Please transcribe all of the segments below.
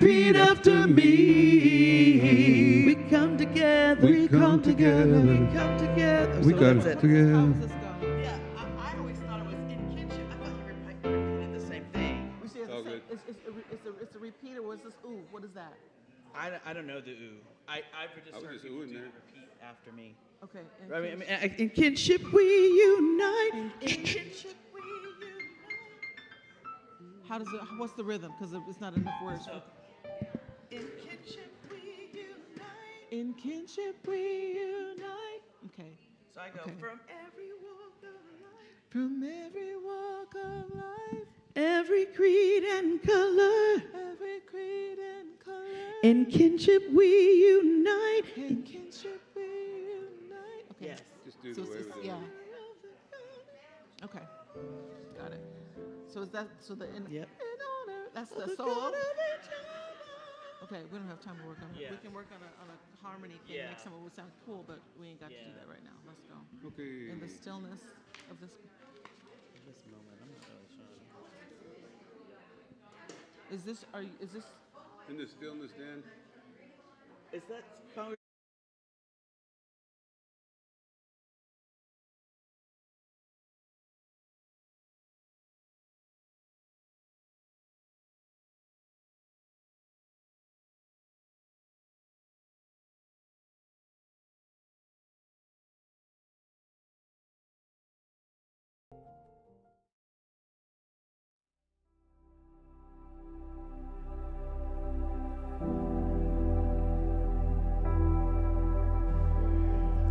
repeat after me. We come together. We come together. We come together. We got it together. How does this go? Yeah, I always thought it was in kinship. I thought you repeated the same thing. We see it's a repeat, or was this ooh? What is that? I don't know the ooh. I've just heard people do repeat after me. Okay. In kinship we unite. In kinship we unite. How does it? What's the rhythm? Because it's not enough words. So, in kinship we unite. In kinship we unite. Okay. So I go from every walk of life. From every walk of life. Every creed and color. Every creed and color. In kinship we unite. In kinship we unite. Okay. Yes. Just do So the way it's with yeah. it. Okay. Got it. So is that so the in Yep. honor? That's the solo. Okay, we don't have time to work on it. Yeah. We can work on a harmony thing Yeah. next time. It would sound cool, but we ain't got to do that right now. Let's go. Okay. In the stillness of this. This moment, I'm not really sure. Is this? Are you? Is this? In the stillness, Dan. Is that song?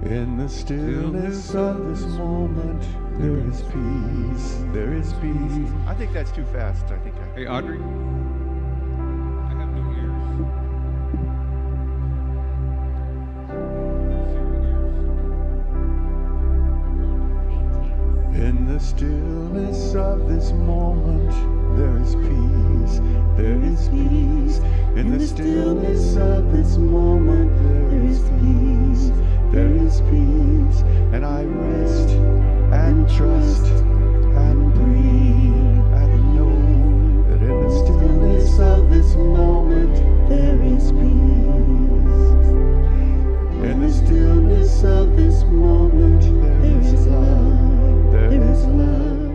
In the stillness of this moment, there is peace. There is peace. I think that's too fast. I think I. Hey, Audrey. I have no ears. In the stillness of this moment, there is peace. There is peace. In the stillness of this moment, there is peace. There is peace, and I rest and trust and breathe and know that in the stillness of this moment there is peace. In the stillness of this moment there is love. There is love.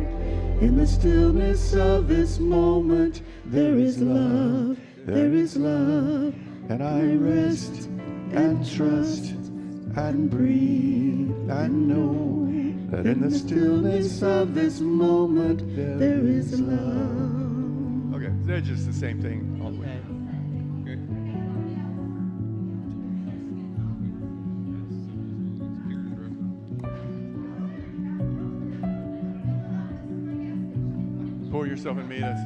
In the stillness of this moment there is love. There is love, and I rest and trust and breathe and know that in the stillness of this moment there is love. Okay, they're just the same thing all the way. Okay. Pour yourself in me. That's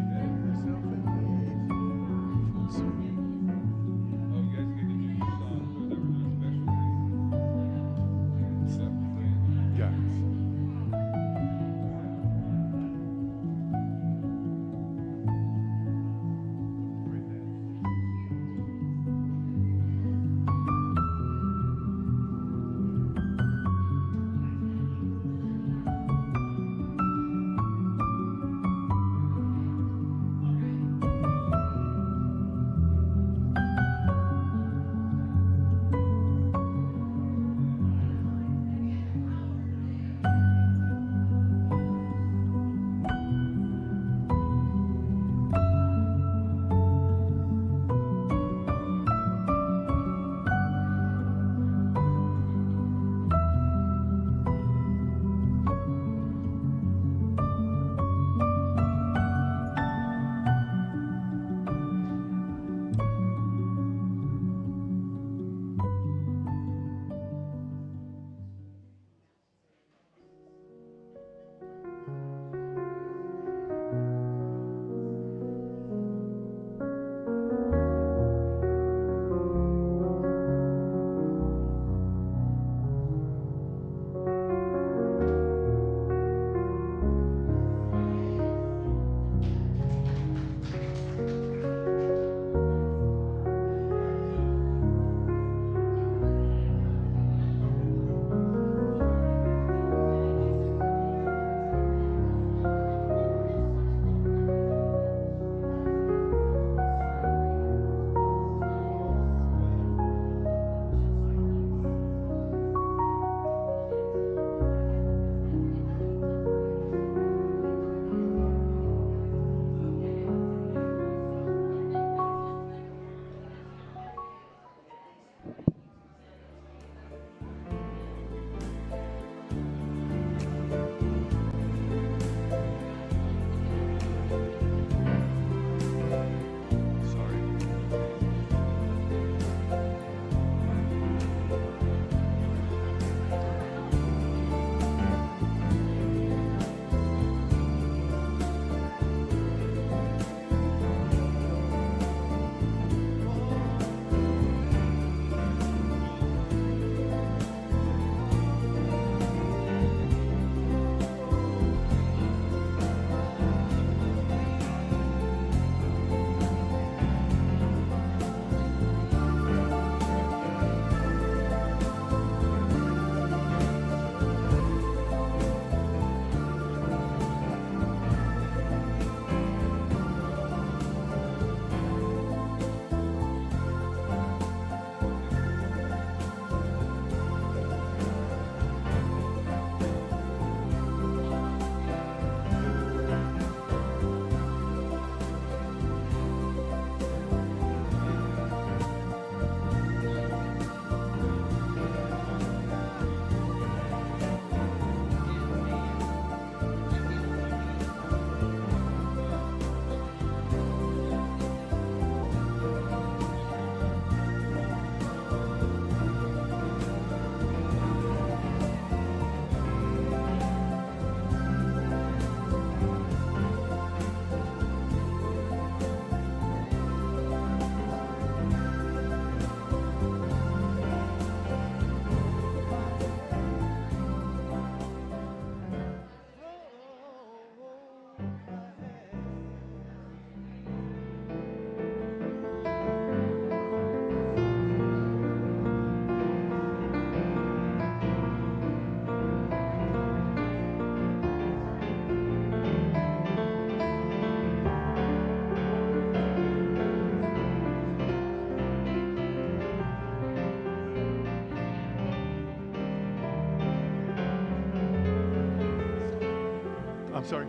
I'm sorry.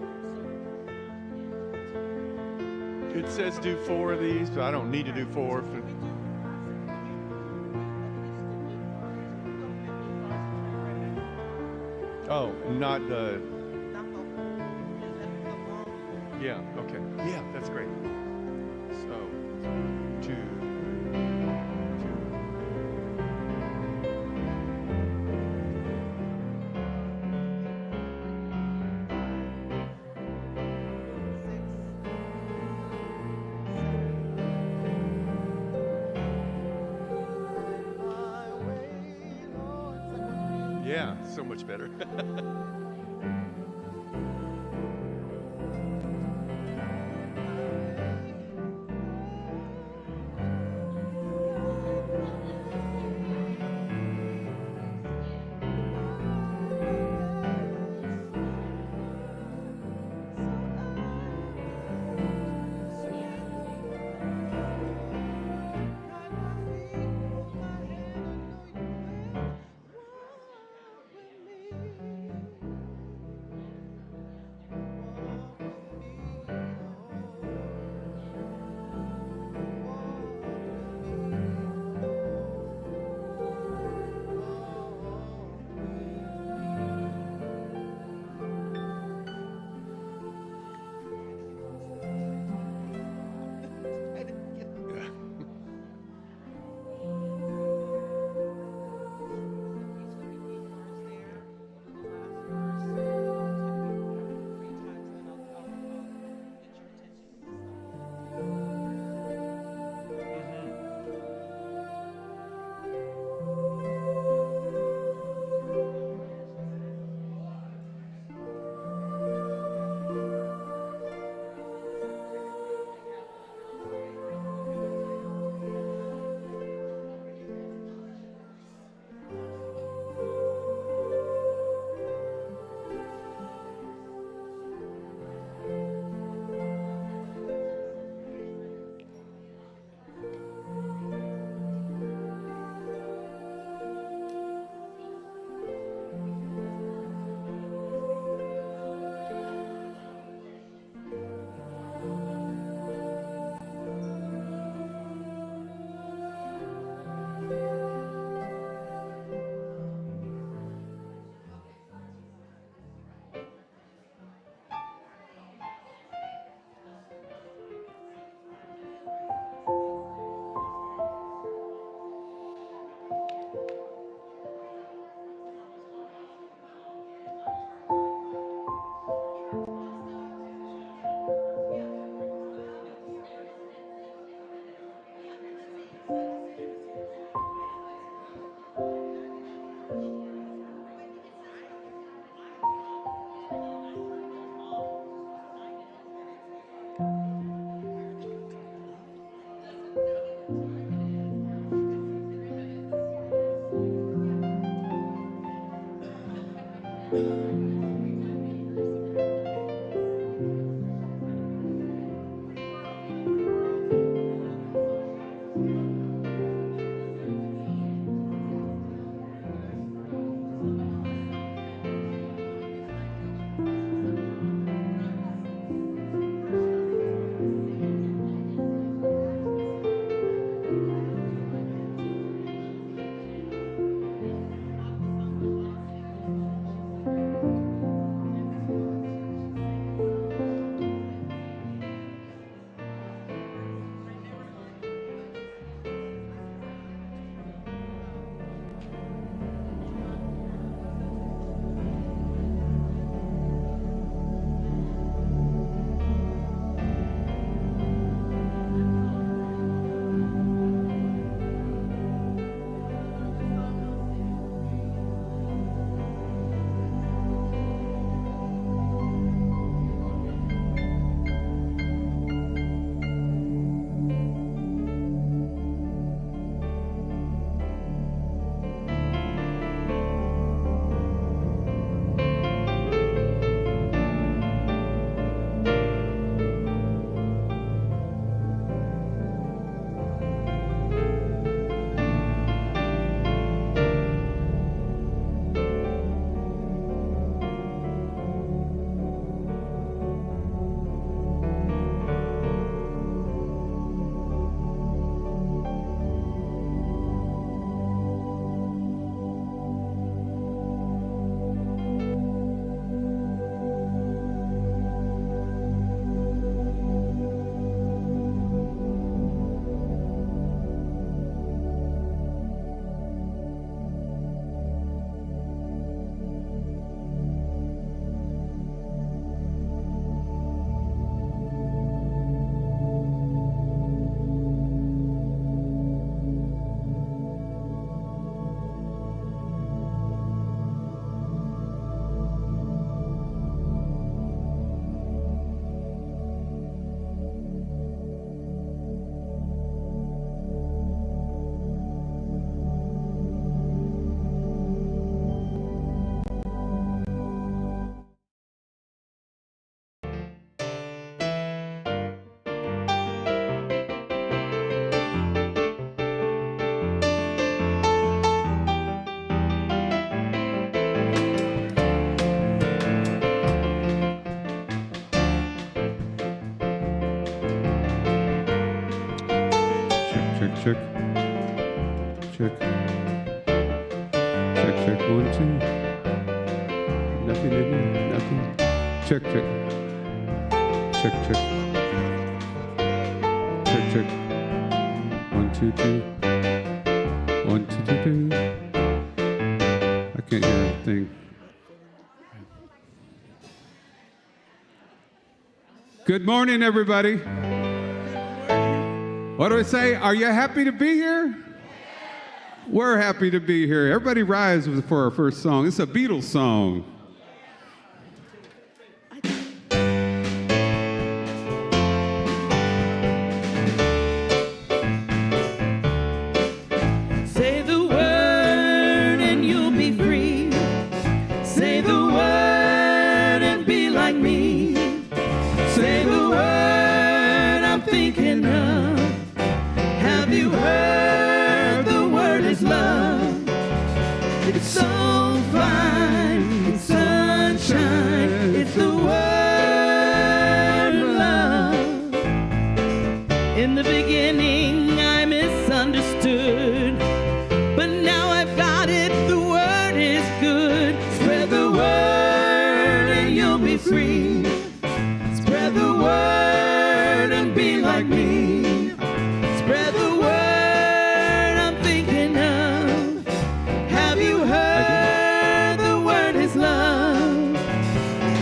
It says do 4 of these, but I don't need to do 4. Oh, not the. Yeah, okay. Yeah, that's great. So, 2. Yeah, so much better. check. Check. Check, check, 1, 2. Nothing in there, nothing. Check, check. Check, check. Check, check. 1, 2, 2. 1, 2, 2, 2. I can't hear anything. Good morning, everybody. What do I say? Are you happy to be here? We're happy to be here. Everybody rise for our first song. It's a Beatles song. Say the word and you'll be free. Say the word and be like me. Say the word I'm thinking of. Have you heard the word is love? It's so fine, it's sunshine. It's the word of love. In the beginning I misunderstood, but now I've got it. The word is good. Spread the word and you'll be free. Spread the word and be like me. Spread the word I'm thinking of. Have you heard the word is love?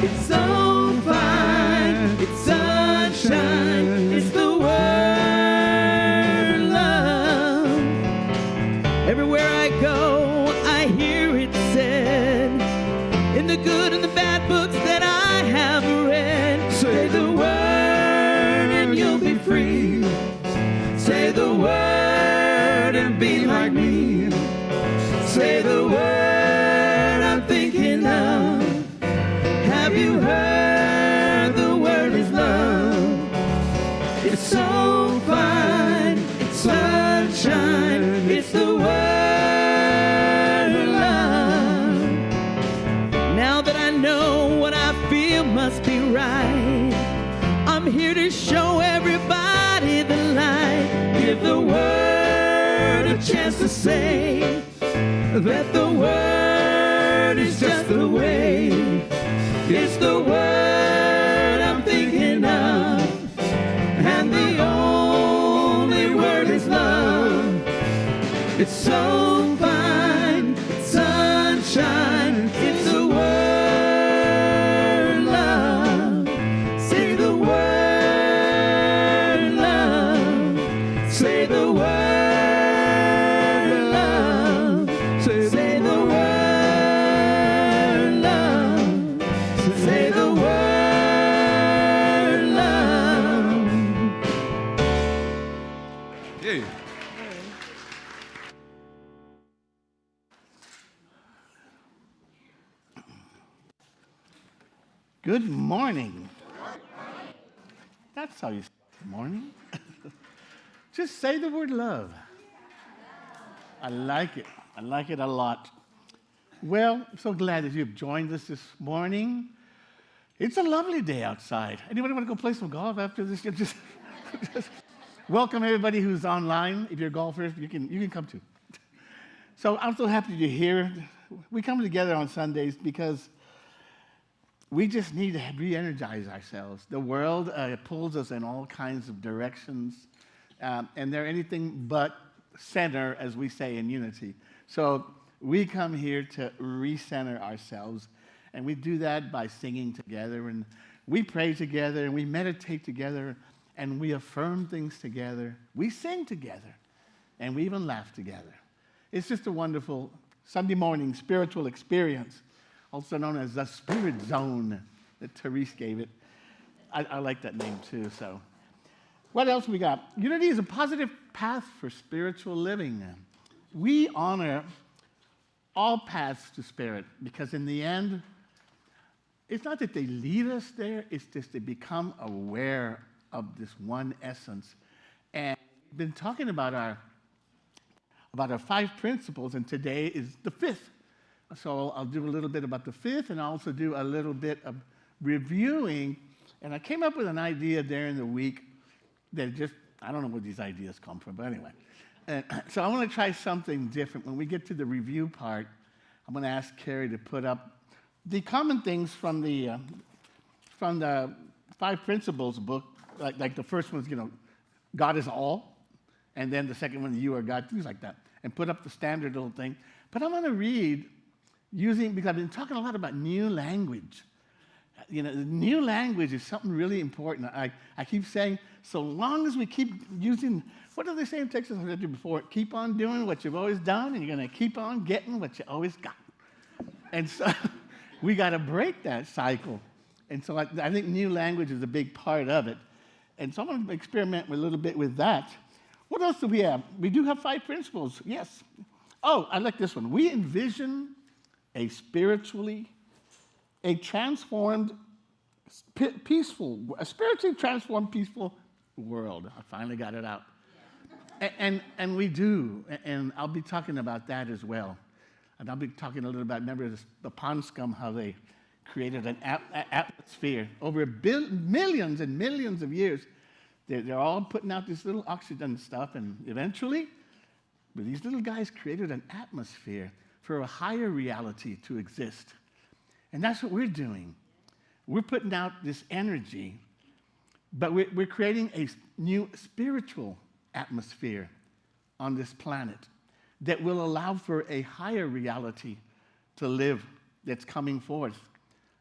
It's so fine, it's sunshine. It's the word love. Everywhere I go, I hear it said, in the good and the bad books that I have read. Say the word and you'll be free. Say the word and be like me. Say the word I'm thinking of. Have you heard the word is love? It's so fine, it's sunshine. It's the word of love. Now that I know what I feel must be right, I'm here to show everybody the light. Give the word a chance to say that the word is just the way. It's the word I'm thinking of, and the only word is love. It's so fine, it's sunshine. It's the word love. Say the word love. Say the word love. Say the word love. Say the word love. Yeah. Good morning. That's how you say good morning. Just say the word love. I like it. I like it a lot. Well, I'm so glad that you've joined us this morning. It's a lovely day outside. Anybody want to go play some golf after this? Just welcome everybody who's online. If you're golfers, you can come too. So I'm so happy you're here. We come together on Sundays because we just need to re-energize ourselves. The world pulls us in all kinds of directions, and they're anything but center, as we say in Unity. So we come here to recenter ourselves, and we do that by singing together, and we pray together, and we meditate together, and we affirm things together. We sing together, and we even laugh together. It's just a wonderful Sunday morning spiritual experience, also known as the Spirit Zone that Therese gave it. I like that name too. So, what else we got? Unity is a positive path for spiritual living. We honor all paths to spirit because in the end, it's not that they lead us there, it's just they become aware of this one essence. And we've been talking about our 5 principles, and today is the 5th. So I'll do a little bit about the 5th, and I'll also do a little bit of reviewing. And I came up with an idea during the week that just, I don't know where these ideas come from, but anyway. And so I want to try something different. When we get to the review part, I'm going to ask Carrie to put up the common things from the Five Principles book. Like the first one's, God is all, and then the second one, you are God, things like that, and put up the standard little thing. But I'm going to read because I've been talking a lot about new language. The new language is something really important. I keep saying, so long as we keep using, what do they say in Texas? I said to you before, keep on doing what you've always done, and you're going to keep on getting what you always got. And so we got to break that cycle. And so I think new language is a big part of it. And so I'm going to experiment a little bit with that. What else do we have? We do have 5 principles, yes. Oh, I like this one. We envision a spiritually transformed, peaceful world. I finally got it out. And we do, and I'll be talking about that as well. And I'll be talking a little about, remember the pond scum, how they created an atmosphere. Over millions and millions of years, they're all putting out this little oxygen stuff, and eventually, these little guys created an atmosphere for a higher reality to exist. And that's what we're doing. We're putting out this energy, but we're creating a new spiritual atmosphere on this planet that will allow for a higher reality to live that's coming forth.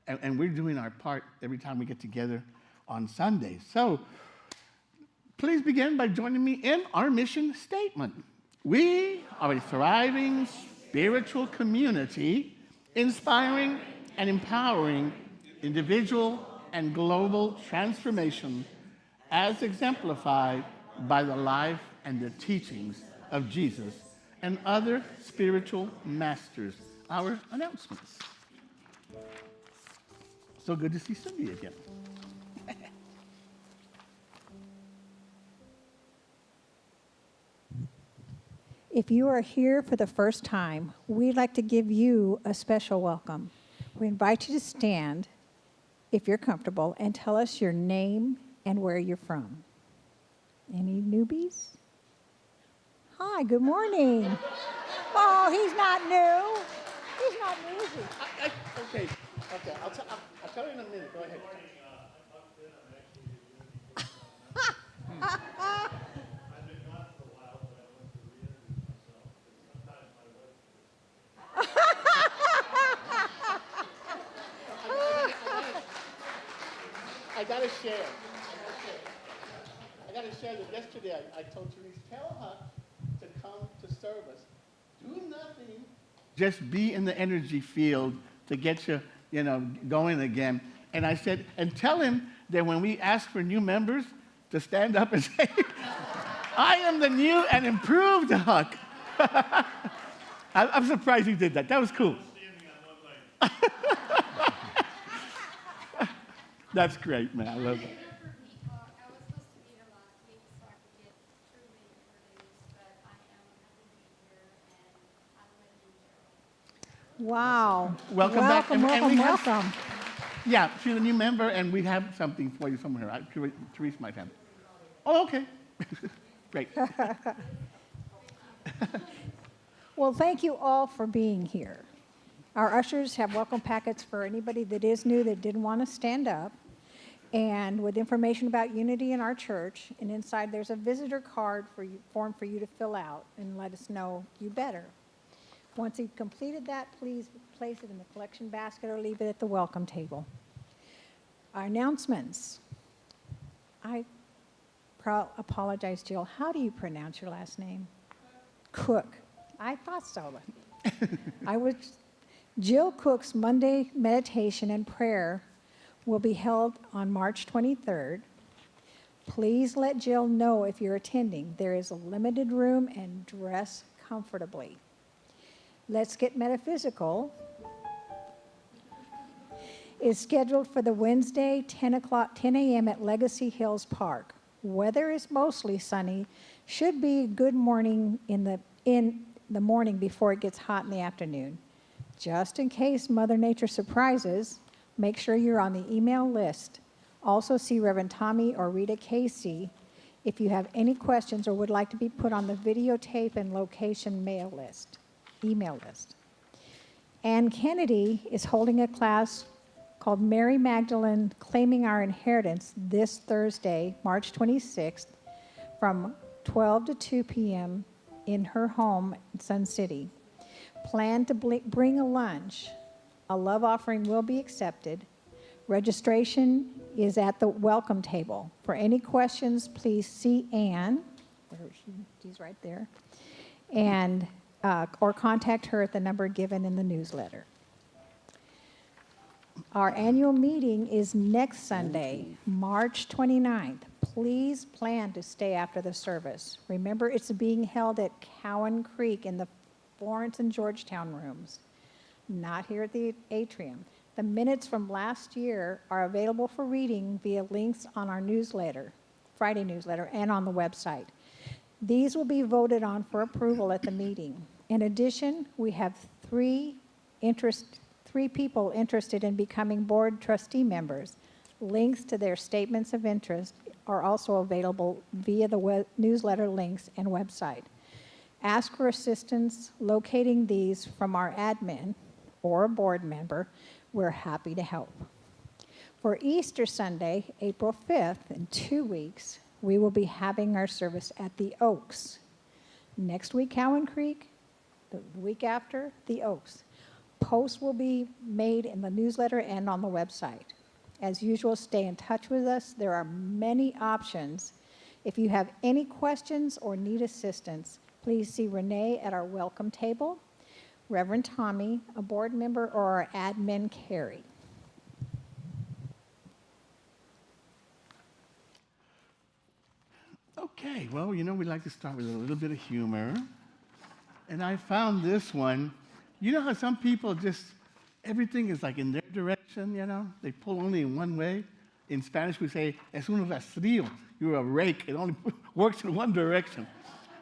And we're doing our part every time we get together on Sundays. So please begin by joining me in our mission statement. We are a thriving spiritual community inspiring and empowering individual and global transformation as exemplified by the life and the teachings of Jesus and other spiritual masters. Our announcements. So good to see Cindy again. If you are here for the first time, we'd like to give you a special welcome. We invite you to stand, if you're comfortable, and tell us your name and where you're from. Any newbies? Hi, good morning. Oh, he's not new. He's not new, is he? Okay. I'll tell you in a minute. Go ahead. I gotta share that yesterday I told Therese, tell her to come to service. Do nothing. Just be in the energy field to get you, going again. And I said, and tell him that when we ask for new members to stand up and say, I am the new and improved Huck. I'm surprised he did that. That was cool. That's great, man. I love it. Wow. Welcome back. Welcome. Yeah, she's a new member, and we have something for you somewhere. Therese might have it. Oh, okay. Great. Well, thank you all for being here. Our ushers have welcome packets for anybody that is new that didn't want to stand up, and with information about Unity in our church. And inside there's a visitor card form for you to fill out and let us know you better. Once you've completed that, please place it in the collection basket or leave it at the welcome table. Our announcements. I apologize, Jill. How do you pronounce your last name? Cook. I thought so. Jill Cook's Monday meditation and prayer will be held on March 23rd. Please let Jill know if you're attending. There is a limited room and dress comfortably. Let's Get Metaphysical is scheduled for the Wednesday, 10 a.m. at Legacy Hills Park. Weather is mostly sunny. Should be good morning in the morning before it gets hot in the afternoon. Just in case Mother Nature surprises, make sure you're on the email list. Also see Reverend Tommy or Rita Casey if you have any questions or would like to be put on the videotape and location email list. Ann Kennedy is holding a class called Mary Magdalene Claiming Our Inheritance this Thursday, March 26th, from 12 to 2 p.m. in her home in Sun City. Plan to bring a lunch. A love offering will be accepted. Registration is at the welcome table. For any questions, please see Ann, she's right there, and or contact her at the number given in the newsletter. Our annual meeting is next Sunday, March 29th. Please plan to stay after the service. Remember, it's being held at Cowan Creek in the Florence and Georgetown rooms, not here at the atrium. The minutes from last year are available for reading via links on our newsletter, Friday newsletter, and on the website. These will be voted on for approval at the meeting. In addition, we have three people interested in becoming board trustee members. Links to their statements of interest are also available via the newsletter links and website. Ask for assistance locating these from our admin or a board member. We're happy to help. For Easter Sunday, April 5th, in 2 weeks, we will be having our service at the Oaks. Next week, Cowan Creek. The week after, the Oaks. Posts will be made in the newsletter and on the website. As usual, stay in touch with us. There are many options. If you have any questions or need assistance, please see Renee at our welcome table, Reverend Tommy, a board member, or our admin, Carrie. Okay, well, we like to start with a little bit of humor. And I found this one. You know how some people everything is like in their direction, They pull only in one way. In Spanish, we say, es un rastrillo. You're a rake. It only works in one direction.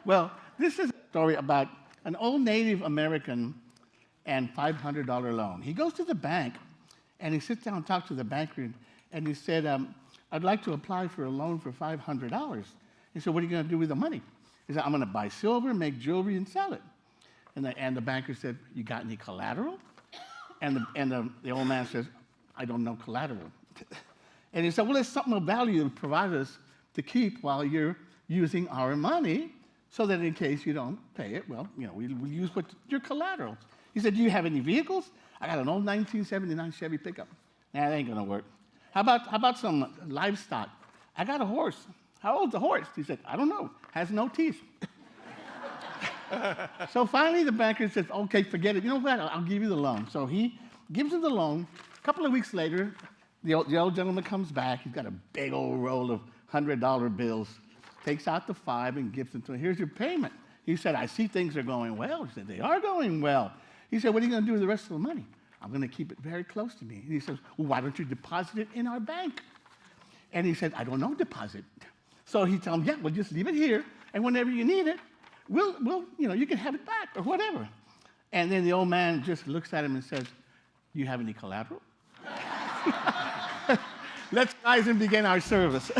Well, this is a story about an old Native American and $500 loan. He goes to the bank, and he sits down and talks to the banker, and he said, I'd like to apply for a loan for $500. He said, what are you going to do with the money? He said, I'm going to buy silver, make jewelry, and sell it. And the banker said, you got any collateral? And the old man says, I don't know collateral. And he said, well, it's something of value to provide us to keep while you're using our money, so that in case you don't pay it, well, we'll use your collateral. He said, do you have any vehicles? I got an old 1979 Chevy pickup. Nah, that ain't gonna work. How about some livestock? I got a horse. How old's the horse? He said, I don't know. Has no teeth. So finally the banker says, okay, forget it. You know what? I'll give you the loan. So he gives him the loan. A couple of weeks later, the old gentleman comes back. He's got a big old roll of $100 bills. Takes out the 5 and gives it to him. Here's your payment. He said, I see things are going well. He said, they are going well. He said, what are you going to do with the rest of the money? I'm going to keep it very close to me. And he says, well, why don't you deposit it in our bank? And he said, I don't know deposit. So he told him, yeah, well, just leave it here, and whenever you need it, we'll you can have it back or whatever. And then the old man just looks at him and says, do you have any collateral? Let's rise and begin our service.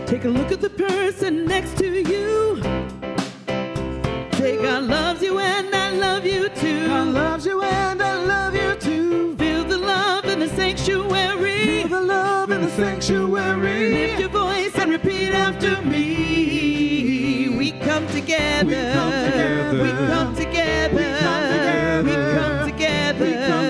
Take a look at the person next to you. Say, God loves you and I love you too. God loves you and I love you too. Feel the love in the sanctuary. Feel the love in the sanctuary. Lift your voice and repeat after me. We come together. We come together. We come together. We come together. We come together. We come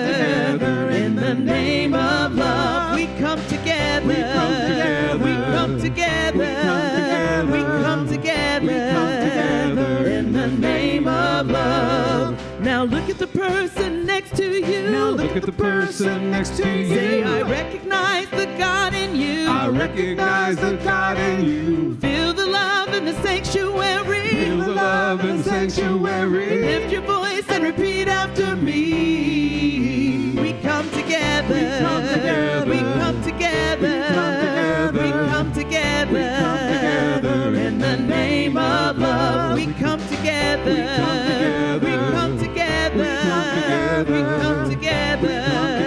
together. In the name of love. We come together. We come together. We come together. We come together. We come together. We come together. In the name of love. Now look at the person next to you. Now look at the person next to you. Say, I recognize the God in you. I recognize the God in you. Feel the love in the sanctuary. Feel the love in the sanctuary. Lift your voice and repeat after me. We come together. We come together. We come together. We come together. We come together. We come together. In the name of love. We come together. We come together. We come together. We come together. We come together.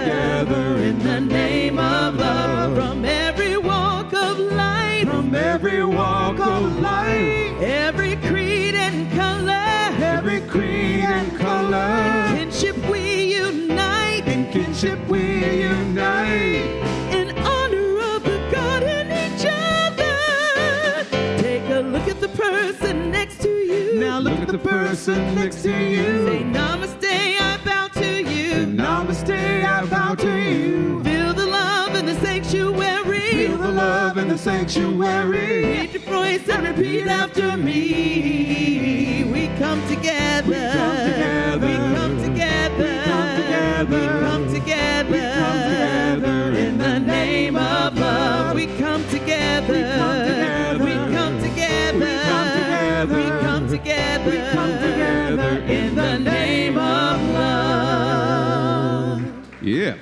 friendship we unite. In honor of the God in each other. Take a look at the person next to you. Now look at the person next to you. Say namaste, I bow to you. Namaste, I bow to you. Feel the love in the sanctuary. Feel the love in the sanctuary. Raise your voice and repeat after me. We come together. We come together. We come together. We come together. We come together. In the name of love. We come together. We come together. We come together. We come together. We come together. We come together. In the name of love. Yeah,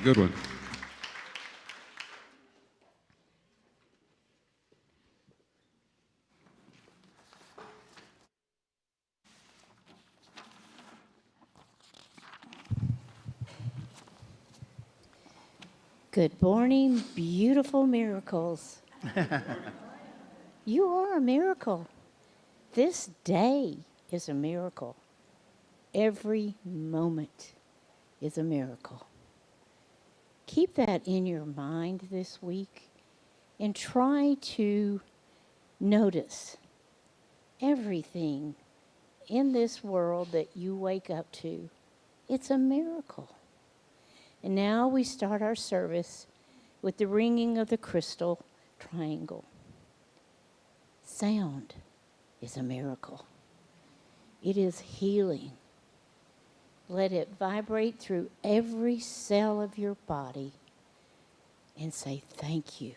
good one. Good morning, beautiful miracles. You are a miracle. This day is a miracle. Every moment is a miracle. Keep that in your mind this week and try to notice everything in this world that you wake up to. It's a miracle. And now we start our service with the ringing of the crystal triangle. Sound is a miracle. It is healing. Let it vibrate through every cell of your body and say thank you.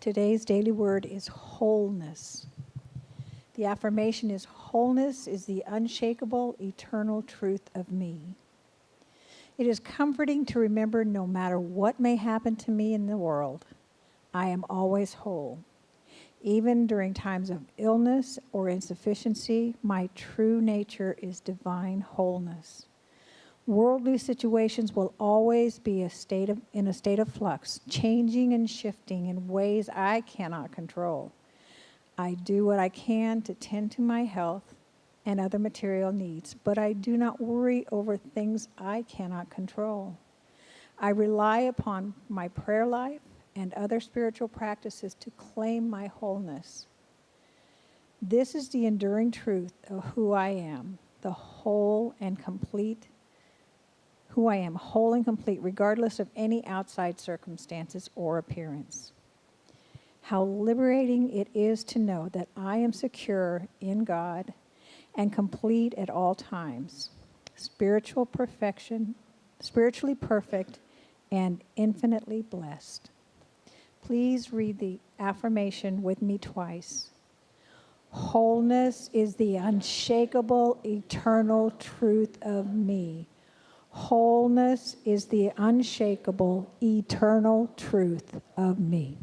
Today's daily word is wholeness. The affirmation is wholeness is the unshakable, eternal truth of me. It is comforting to remember no matter what may happen to me in the world, I am always whole. Even during times of illness or insufficiency, my true nature is divine wholeness. Worldly situations will always be in a state of flux, changing and shifting in ways I cannot control. I do what I can to tend to my health and other material needs, but I do not worry over things I cannot control. I rely upon my prayer life and other spiritual practices to claim my wholeness. This is the enduring truth of who I am, the whole and complete who I am, whole and complete, regardless of any outside circumstances or appearance. How liberating it is to know that I am secure in God and complete at all times, spiritually perfect, and infinitely blessed. Please read the affirmation with me twice. Wholeness is the unshakable, eternal truth of me. Wholeness is the unshakable, eternal truth of me.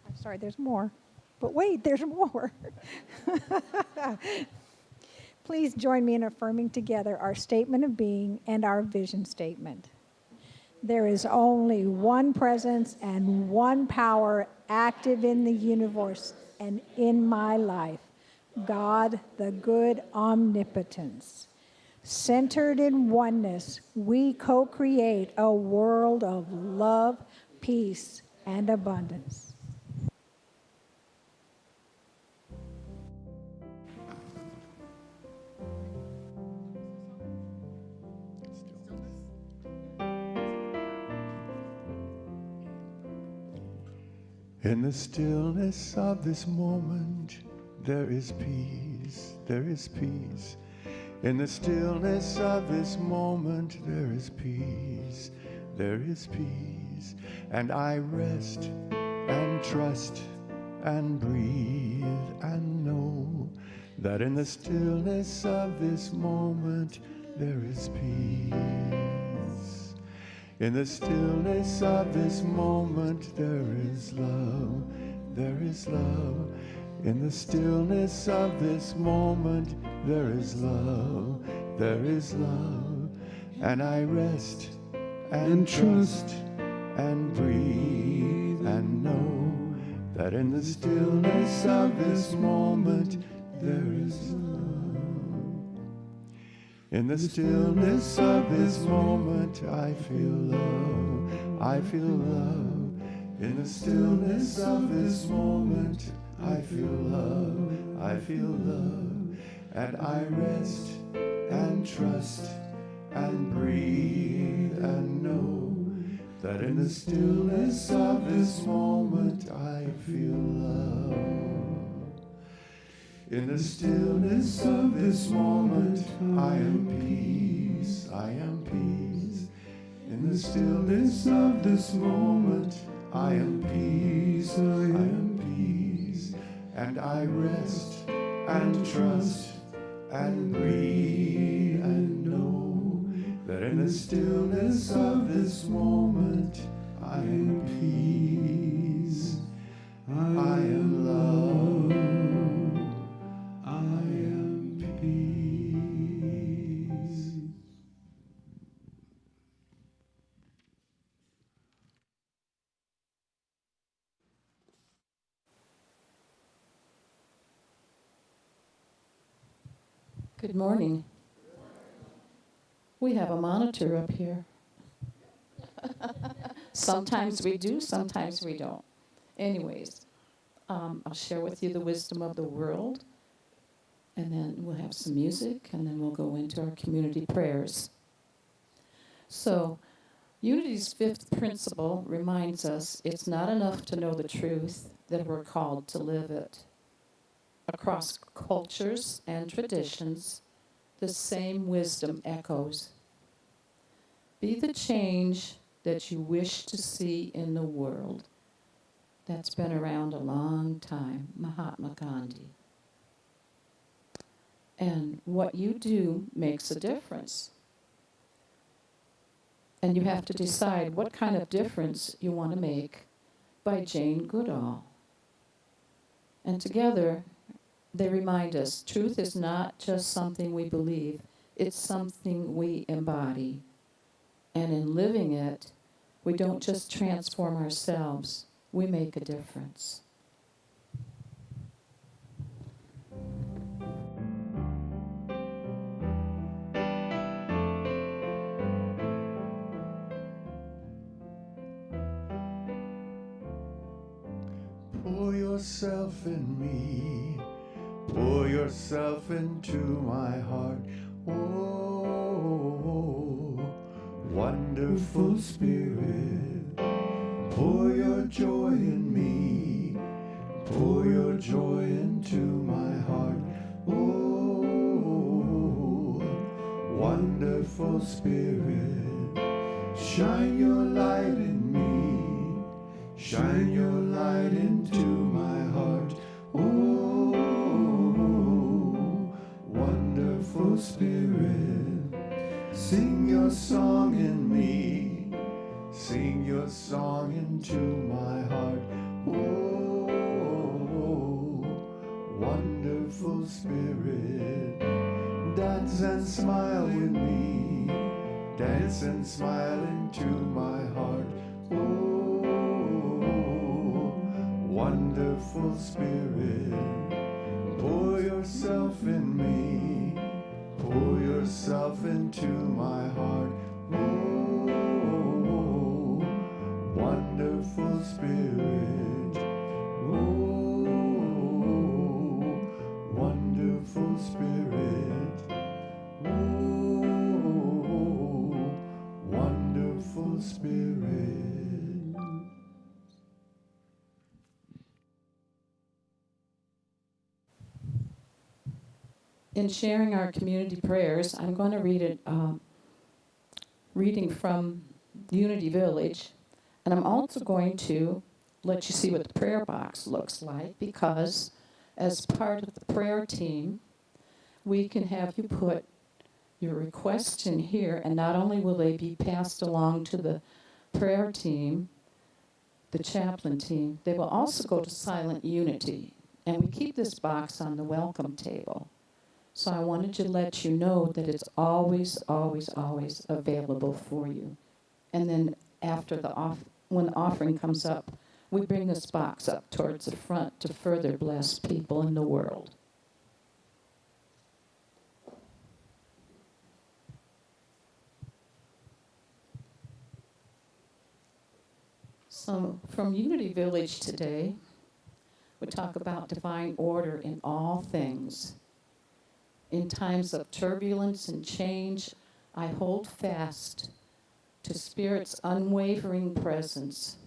I'm sorry, there's more. But wait, there's more. Please join me in affirming together our statement of being and our vision statement. There is only one presence and one power active in the universe and in my life. God, the good omnipotence. Centered in oneness, we co-create a world of love, peace, and abundance. In the stillness of this moment, there is peace, there is peace. In the stillness of this moment, there is peace, there is peace. And I rest and trust and breathe and know that in the stillness of this moment, there is peace. In the stillness of this moment, there is love, there is love. In the stillness of this moment, there is love, there is love. And I rest and trust and breathe and know that in the stillness of this moment, there is love. In the stillness of this moment, I feel love, I feel love. In the stillness of this moment, I feel love, I feel love. And I rest and trust and breathe and know that in the stillness of this moment, I feel love. In the stillness of this moment, I am peace, I am peace. In the stillness of this moment, I am peace, I am peace. And I rest and trust and breathe and know that in the stillness of this moment, I am peace, I am love. Good morning. We have a monitor up here. Sometimes we do, sometimes we don't. Anyways, I'll share with you the wisdom of the world, and then we'll have some music, and then we'll go into our community prayers. So, Unity's fifth principle reminds us it's not enough to know the truth, that we're called to live it. Across cultures and traditions, the same wisdom echoes. Be the change that you wish to see in the world. That's been around a long time, Mahatma Gandhi. And what you do makes a difference. And you have to decide what kind of difference you want to make, by Jane Goodall. And together, they remind us truth is not just something we believe, it's something we embody. And in living it, we don't just transform ourselves, we make a difference. Pour yourself in me. Pour yourself into my heart. Oh, wonderful Spirit. Pour your joy in me. Pour your joy into my heart. Oh, wonderful Spirit. Shine your light in me. Shine your light into my heart. Oh, wonderful Spirit, sing your song in me, sing your song into my heart. Oh, wonderful Spirit, dance and smile with me, dance and smile into my heart. Oh, wonderful Spirit, Pour yourself in me, pour yourself into my heart. Oh, wonderful Spirit. Oh, wonderful Spirit. Oh, wonderful Spirit. In sharing our community prayers, I'm going to read it, reading from Unity Village, and I'm also going to let you see what the prayer box looks like, because as part of the prayer team, we can have you put your requests in here, and not only will they be passed along to the prayer team, the chaplain team, they will also go to Silent Unity, and we keep this box on the welcome table. So I wanted to let you know that it's always, always, always available for you. And then after when the offering comes up, we bring this box up towards the front to further bless people in the world. So from Unity Village today, we talk about divine order in all things. In times of turbulence and change, I hold fast to Spirit's unwavering presence.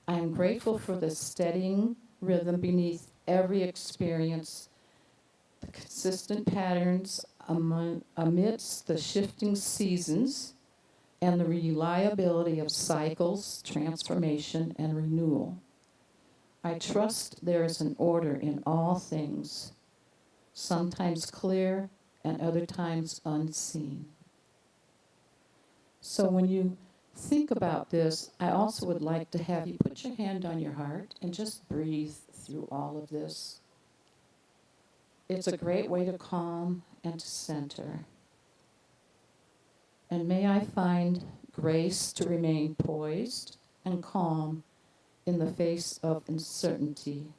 I am grateful for the steadying rhythm beneath every experience, the consistent patterns amidst the shifting seasons, and the reliability of cycles, transformation, and renewal. I trust there is an order in all things, sometimes clear and other times unseen. So when you think about this, I also would like to have you put your hand on your heart and just breathe through all of this. It's a great way to calm and to center. And may I find grace to remain poised and calm in the face of uncertainty.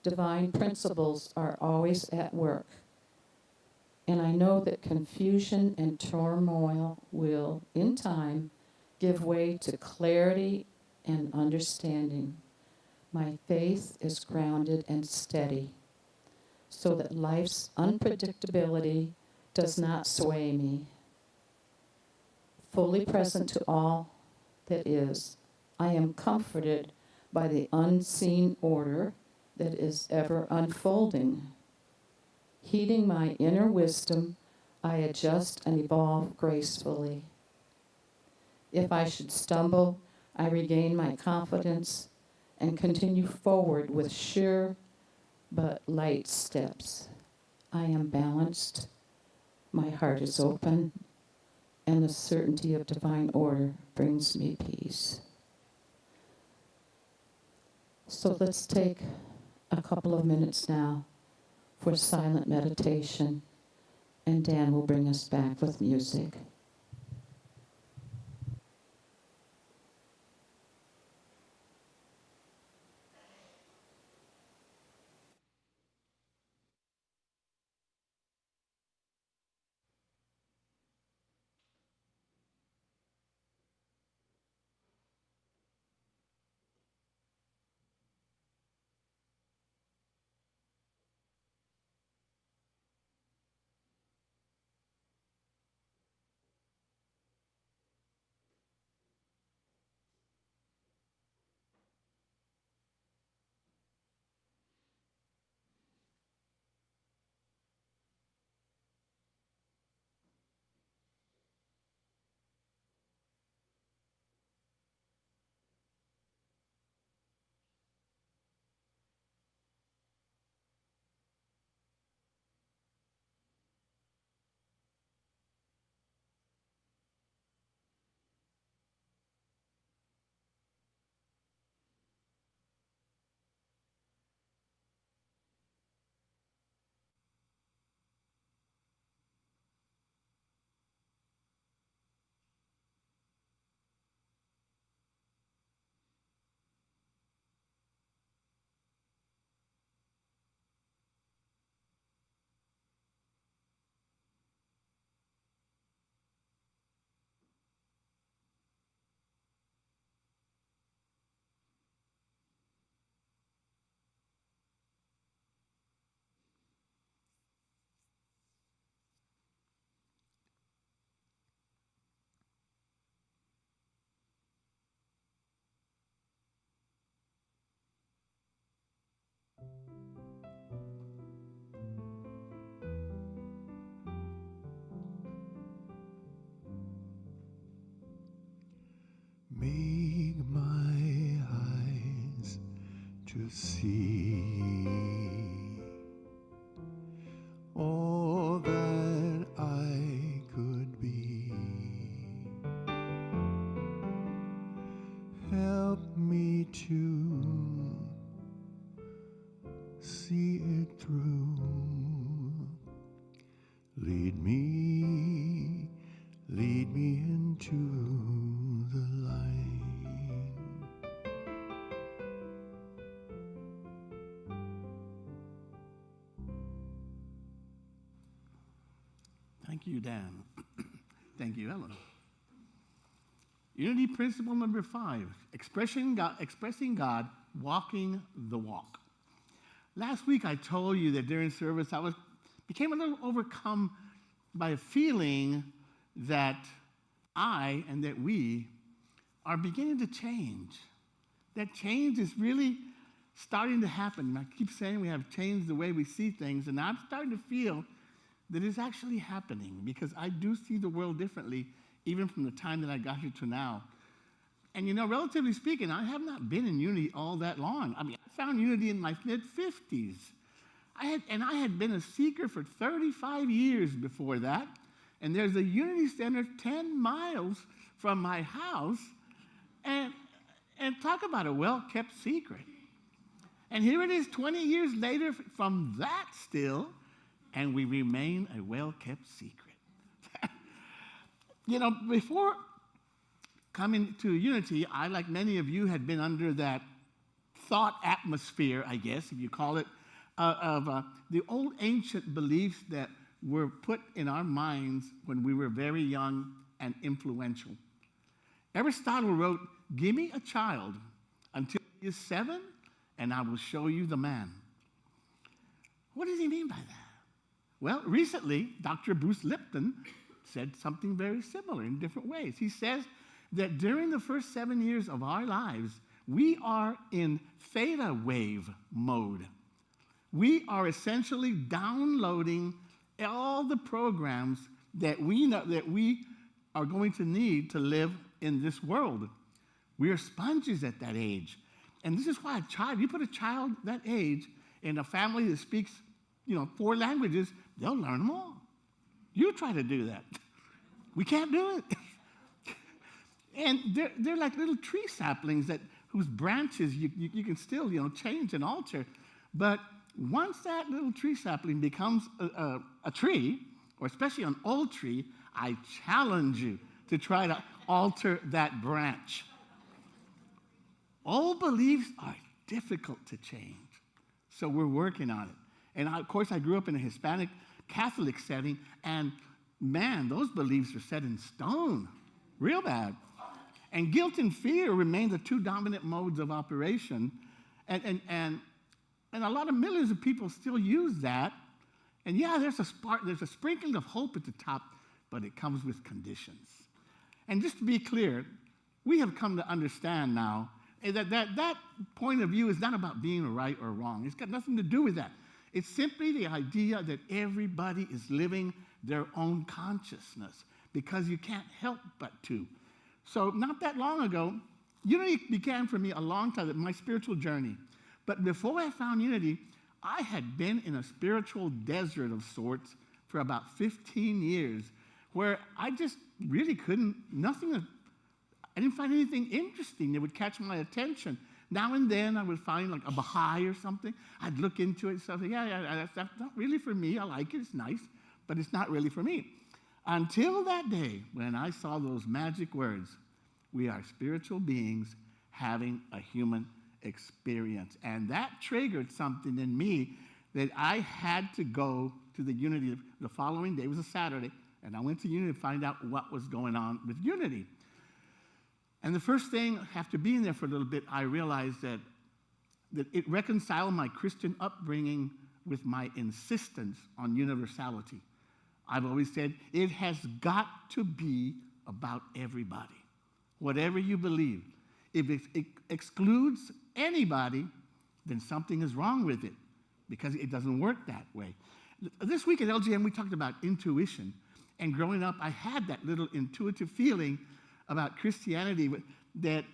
Divine principles are always at work, and I know that confusion and turmoil will, in time, give way to clarity and understanding. My faith is grounded and steady, so that life's unpredictability does not sway me. Fully present to all that is, I am comforted by the unseen order that is ever unfolding. Heeding my inner wisdom, I adjust and evolve gracefully. If I should stumble, I regain my confidence and continue forward with sure but light steps. I am balanced, my heart is open, and the certainty of divine order brings me peace. So let's take a couple of minutes now for silent meditation, and Dan will bring us back with music. see all that I could be. Help me to see it through. Lead me into the light. Thank you, Dan. Thank you, Ellen. Unity principle number 5, expressing God, walking the walk. Last week I told you that during service I became a little overcome by a feeling that I and that we are beginning to change. That change is really starting to happen. I keep saying we have changed the way we see things, and I'm starting to feel that it's actually happening because I do see the world differently even from the time that I got here to now. And you know, relatively speaking, I have not been in Unity all that long. I mean, I found Unity in my mid-50s. I had been a seeker for 35 years before that. And there's a Unity Center 10 miles from my house. And talk about a well-kept secret. And here it is 20 years later from that still, and we remain a well-kept secret. You know, before coming to Unity, I, like many of you, had been under that thought atmosphere, I guess, if you call it, of the old ancient beliefs that were put in our minds when we were very young and influential. Aristotle wrote, "Give me a child until he is 7, and I will show you the man." What does he mean by that? Well, recently, Dr. Bruce Lipton said something very similar in different ways. He says that during the first 7 years of our lives, we are in theta wave mode. We are essentially downloading all the programs that we know that we are going to need to live in this world. We are sponges at that age. And this is why a child, you put a child that age in a family that speaks, 4 languages, they'll learn them all. You try to do that. We can't do it. And they're like little tree saplings whose branches you can still change and alter. But once that little tree sapling becomes a tree, or especially an old tree, I challenge you to try to alter that branch. Old beliefs are difficult to change, so we're working on it. And of course, I grew up in a Hispanic Catholic setting, and man, those beliefs are set in stone, real bad. And guilt and fear remain the 2 dominant modes of operation, and a lot of millions of people still use that. And yeah, there's a sprinkling of hope at the top, but it comes with conditions. And just to be clear, we have come to understand now that point of view is not about being right or wrong. It's got nothing to do with that. It's simply the idea that everybody is living their own consciousness because you can't help but to. So not that long ago, Unity began for me a long time, my spiritual journey. But before I found Unity, I had been in a spiritual desert of sorts for about 15 years where I just really I didn't find anything interesting that would catch my attention. Now and then I would find like a Baha'i or something. I'd look into it and say, yeah, that's not really for me. I like it, it's nice, but it's not really for me. Until that day when I saw those magic words, we are spiritual beings having a human experience. And that triggered something in me that I had to go to the Unity. The following day was a Saturday, and I went to Unity to find out what was going on with Unity. And the first thing, after being there for a little bit, I realized that it reconciled my Christian upbringing with my insistence on universality. I've always said, it has got to be about everybody. Whatever you believe. If it excludes anybody, then something is wrong with it because it doesn't work that way. This week at LGM, we talked about intuition. And growing up, I had that little intuitive feeling about Christianity that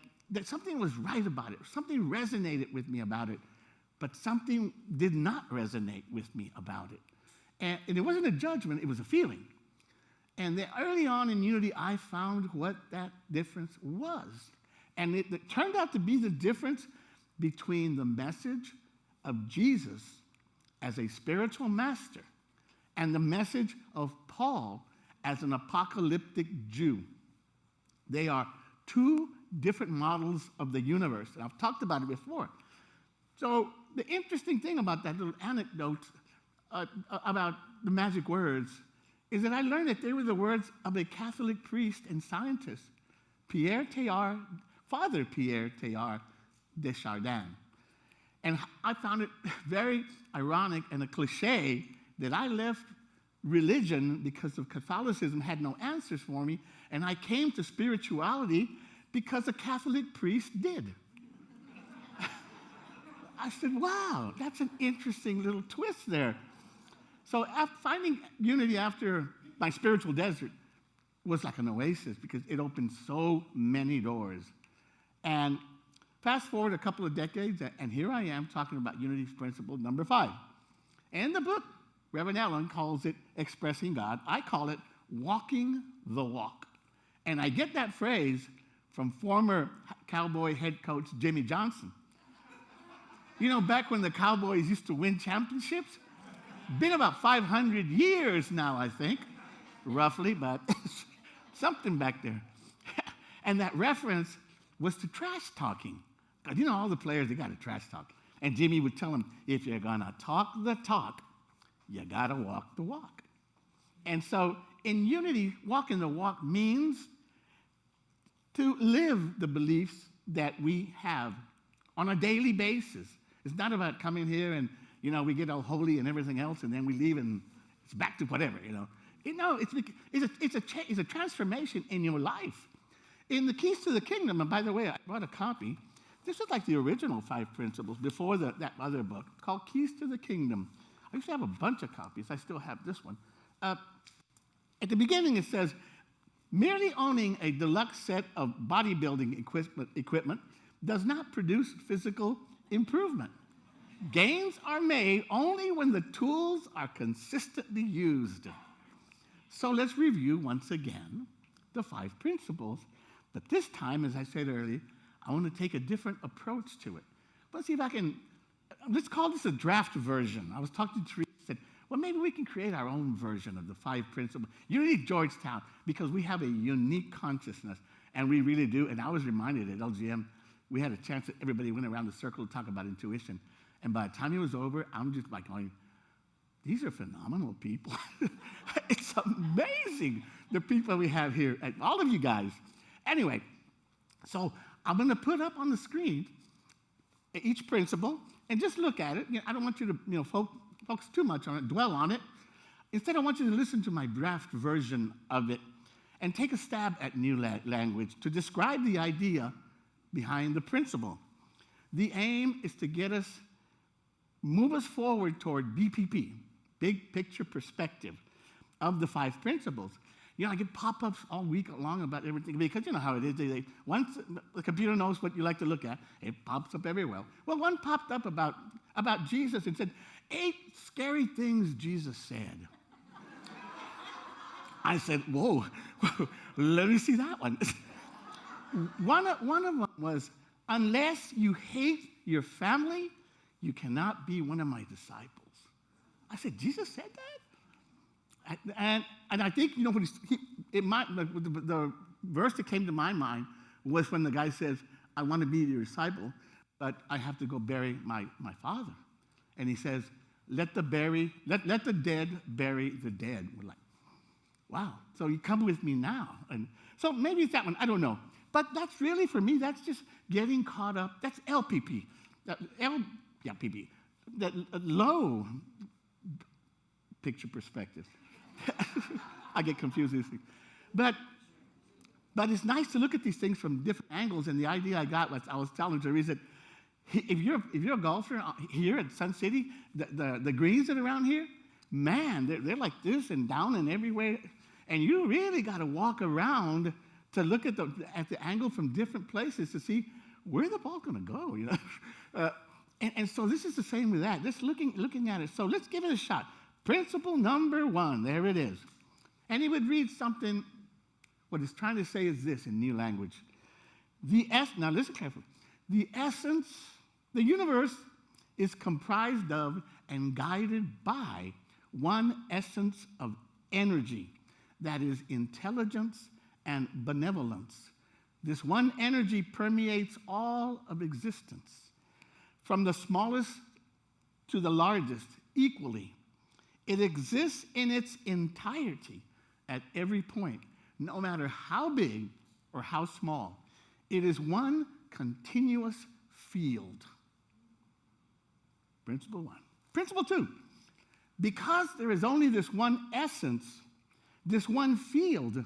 something was right about it. Something resonated with me about it. but something did not resonate with me about it. And it wasn't a judgment, it was a feeling. And then early on in Unity, I found what that difference was. And it turned out to be the difference between the message of Jesus as a spiritual master and the message of Paul as an apocalyptic Jew. They are two different models of the universe. And I've talked about it before. So the interesting thing about that little anecdote about the magic words is that I learned that they were the words of a Catholic priest and scientist, Father Pierre Teilhard de Chardin. And I found it very ironic and a cliche that I left religion because of Catholicism had no answers for me, and I came to spirituality because a Catholic priest did. I said, wow, that's an interesting little twist there. So finding Unity after my spiritual desert was like an oasis because it opened so many doors. And fast forward a couple of decades, and here I am talking about Unity's principle number 5. And the book, Reverend Allen calls it Expressing God. I call it Walking the Walk. And I get that phrase from former Cowboy head coach Jimmy Johnson. You know, back when the Cowboys used to win championships? Been about 500 years now, I think, roughly, but something back there. And that reference was to trash talking. Because, you know, all the players, they got to trash talk. And Jimmy would tell them, if you're going to talk the talk, you got to walk the walk. And so in Unity, walking the walk means to live the beliefs that we have on a daily basis. It's not about coming here and, you know, we get all holy and everything else, and then we leave and it's back to whatever, you know. It's a transformation in your life. In the Keys to the Kingdom, and by the way, I brought a copy. This is like the original 5 principles before that other book called Keys to the Kingdom. I used to have a bunch of copies. I still have this one. At the beginning, it says, merely owning a deluxe set of bodybuilding equipment does not produce physical improvement. Gains are made only when the tools are consistently used. So let's review once again the 5 principles. But this time, as I said earlier, I want to take a different approach to it. Let's see if I can, let's call this a draft version. I was talking to Teresa, said, well, maybe we can create our own version of the 5 principles. Unity Georgetown, because we have a unique consciousness, and we really do. And I was reminded at LGM, we had a chance that everybody went around the circle to talk about intuition. And by the time it was over, I'm just like going, these are phenomenal people. It's amazing, the people we have here, and all of you guys. Anyway, so I'm going to put up on the screen each principle and just look at it. You know, I don't want you to focus too much on it, dwell on it. Instead, I want you to listen to my draft version of it and take a stab at new language to describe the idea behind the principle. The aim is to move us forward toward BPP, big picture perspective, of the 5 principles. You know, I get pop-ups all week long about everything, because you know how it is. Once the computer knows what you like to look at, it pops up everywhere. Well, one popped up about Jesus and said, 8 scary things Jesus said. I said, whoa, let me see that one. One of them was, unless you hate your family, you cannot be one of my disciples. I said, Jesus said that? And I think, you know, the verse that came to my mind was when the guy says, I want to be your disciple, but I have to go bury my father. And he says, let the dead bury the dead. We're like, wow, so you come with me now. And so maybe it's that one, I don't know. But that's really, for me, that's just getting caught up. That's LPP. PP. That low picture perspective. I get confused with these things. But it's nice to look at these things from different angles. And the idea I got was, I was telling Teresa, if you're a golfer here at Sun City, the greens that are around here, man, they're like this and down and everywhere. And you really got to walk around to look at the angle from different places to see where the ball going to go. You know, And so this is the same with that. Just looking at it. So let's give it a shot. Principle number 1, there it is. And he would read something, what he's trying to say is this in new language. Now listen carefully. The essence, the universe is comprised of and guided by one essence of energy, that is intelligence and benevolence. This one energy permeates all of existence, from the smallest to the largest, equally. It exists in its entirety at every point, no matter how big or how small. It is one continuous field. Principle 1. Principle 2. Because there is only this one essence, this one field,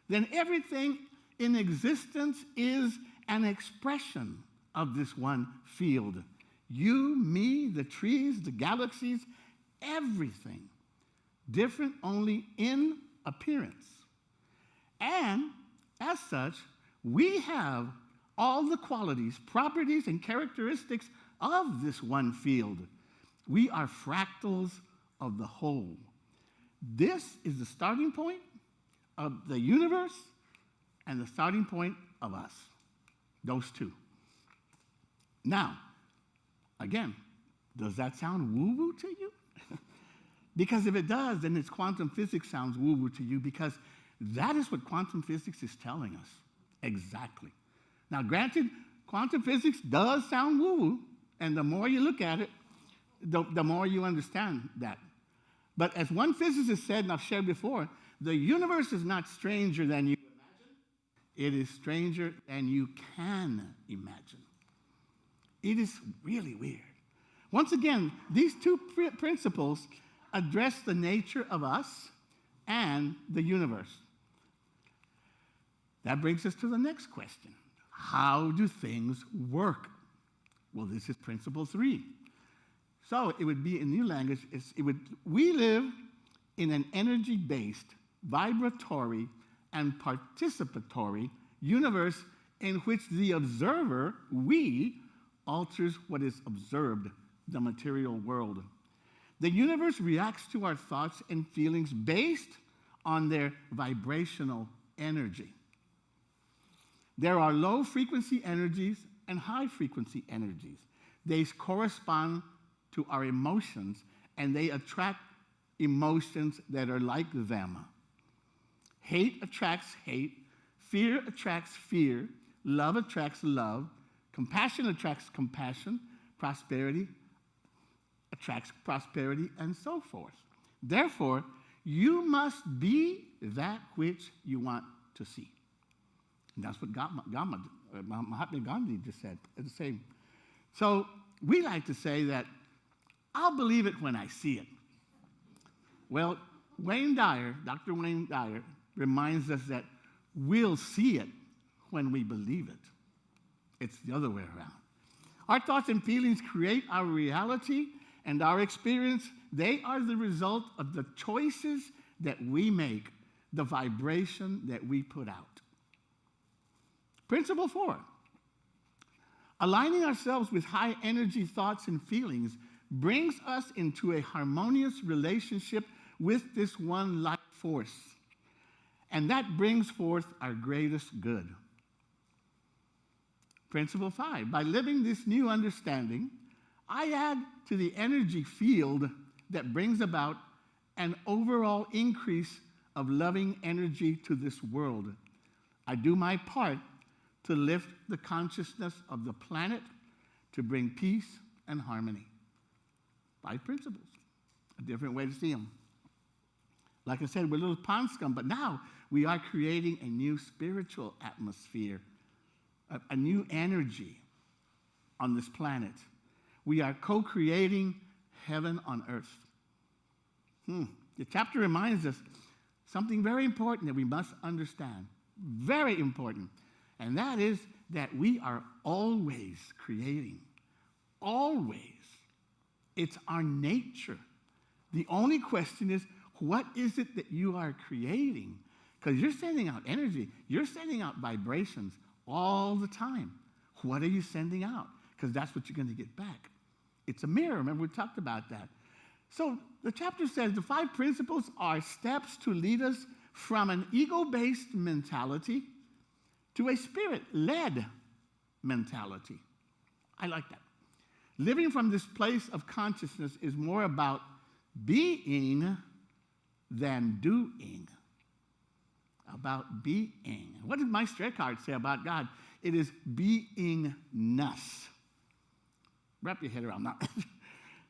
then everything in existence is an expression of this one field. You, me, the trees, the galaxies, everything. Different only in appearance. And as such, we have all the qualities, properties, and characteristics of this one field. We are fractals of the whole. This is the starting point of the universe and the starting point of us. Those two. Now, again, does that sound woo-woo to you? Because if it does, then it's quantum physics sounds woo-woo to you, because that is what quantum physics is telling us. Exactly. Now, granted, quantum physics does sound woo-woo, and the more you look at it, the more you understand that. But as one physicist said, and I've shared before, the universe is not stranger than you imagine. It is stranger than you can imagine. It is really weird. Once again, these two principles address the nature of us and the universe. That brings us to the next question. How do things work? Well, this is principle 3. So it would be in new language, we live in an energy-based, vibratory, and participatory universe in which the observer, we, alters what is observed, the material world. The universe reacts to our thoughts and feelings based on their vibrational energy. There are low-frequency energies and high-frequency energies. They correspond to our emotions, and they attract emotions that are like them. Hate attracts hate, fear attracts fear, love attracts love, compassion attracts compassion, prosperity attracts prosperity, and so forth. Therefore, you must be that which you want to see. And that's what Mahatma Gandhi just said. It's the same. So we like to say that I'll believe it when I see it. Well, Dr. Wayne Dyer, reminds us that we'll see it when we believe it. It's the other way around. Our thoughts and feelings create our reality and our experience. They are the result of the choices that we make, the vibration that we put out. Principle 4. Aligning ourselves with high energy thoughts and feelings brings us into a harmonious relationship with this one life force. And that brings forth our greatest good. Principle 5. By living this new understanding, I add to the energy field that brings about an overall increase of loving energy to this world. I do my part to lift the consciousness of the planet to bring peace and harmony. 5 principles, a different way to see them. Like I said, we're little pond scum, but now we are creating a new spiritual atmosphere, a new energy on this planet. We are co-creating heaven on earth. The chapter reminds us something very important that we must understand. Very important. And that is that we are always creating. Always. It's our nature. The only question is, what is it that you are creating? Because you're sending out energy. You're sending out vibrations all the time. What are you sending out? Because that's what you're going to get back. It's a mirror. Remember, we talked about that. So the chapter says the 5 principles are steps to lead us from an ego-based mentality to a spirit-led mentality. I like that. Living from this place of consciousness is more about being than doing. About being. What did my stray card say about God? It is beingness. Wrap your head around that.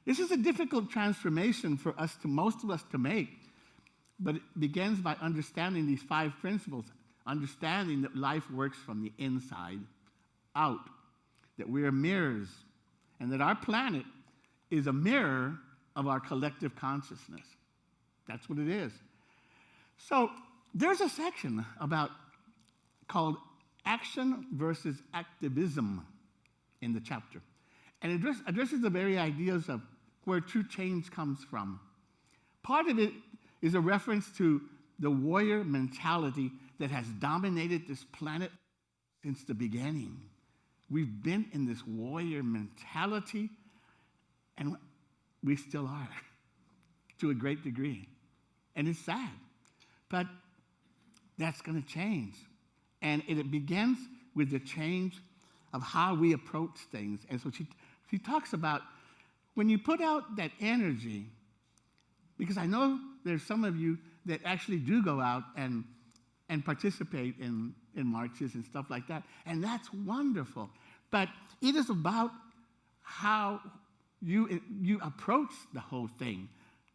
This is a difficult transformation for us most of us to make, but it begins by understanding these 5 principles, understanding that life works from the inside out, that we are mirrors, and that our planet is a mirror of our collective consciousness. That's what it is. So there's a section called action versus activism in the chapter. And it addresses the very ideas of where true change comes from. Part of it is a reference to the warrior mentality that has dominated this planet since the beginning. We've been in this warrior mentality, and we still are, to a great degree. And it's sad, but that's going to change. And it begins with the change of how we approach things. And so she talks about when you put out that energy, because I know there's some of you that actually do go out and participate in marches and stuff like that, and that's wonderful. But it is about how you approach the whole thing,